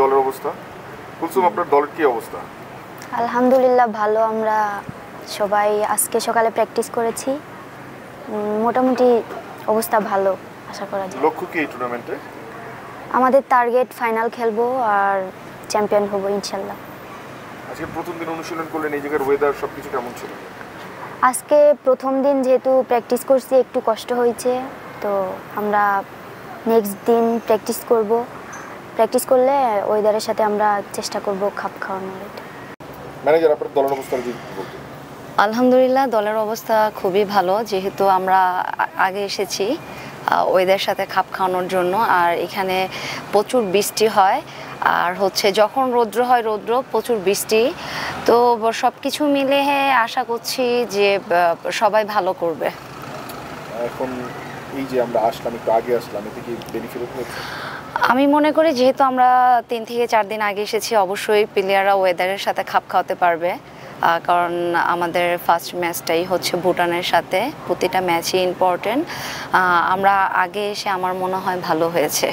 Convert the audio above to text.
দলের অবস্থা কুলসুম, আপনার দলের কি অবস্থা? আলহামদুলিল্লাহ ভালো। আমরা সবাই আজকে সকালে প্র্যাকটিস করেছি, মোটামুটি অবস্থা ভালো আশা করা যায়। লক্ষ্য কি এই টুর্নামেন্টে? আমাদের টার্গেট ফাইনাল খেলবো আর চ্যাম্পিয়ন হব ইনশাল্লাহ। আজকে প্রথম দিন অনুশীলন করলেন, এই জায়গার ওয়েদার সবকিছু কেমন ছিল? আজকে প্রথম দিন যেহেতু প্র্যাকটিস করছি একটু কষ্ট হয়েছে, তো আমরা নেক্সট দিন প্র্যাকটিস করলে ওয়েদারের সাথে আমরা চেষ্টা করব খাপ খাওয়ানোর। ম্যানেজার, আপনার দলের অবস্থা যদি বলতেন। আলহামদুলিল্লাহ দলের অবস্থা খুবই ভালো, যেহেতু আমরা আগে এসেছি ওয়েদারের সাথে খাপ খাওয়ানোর জন্য। আর এখানে প্রচুর বৃষ্টি হয়, আর যখন রৌদ্র হয় রৌদ্র, প্রচুর বৃষ্টি, তো সব কিছু মিলে আশা করছি যে সবাই ভালো করবে। এখন এই যে আমরা আসলাম, একটু আগে আসলাম, এতে কি বেনিফিট হয়েছে? আমি মনে করি যেহেতু আমরা 3 থেকে 4 দিন আগে এসেছি, অবশ্যই প্লেয়াররা ওয়েদারের সাথে খাপ খাওয়াতে পারবে, কারণ আমাদের ফার্স্ট ম্যাচটাই ভুটানের সাথে, প্রতিটা ম্যাচই ইম্পর্টেন্ট। আমরা আগে এসে আমার মনে হয় ভালো হয়েছে।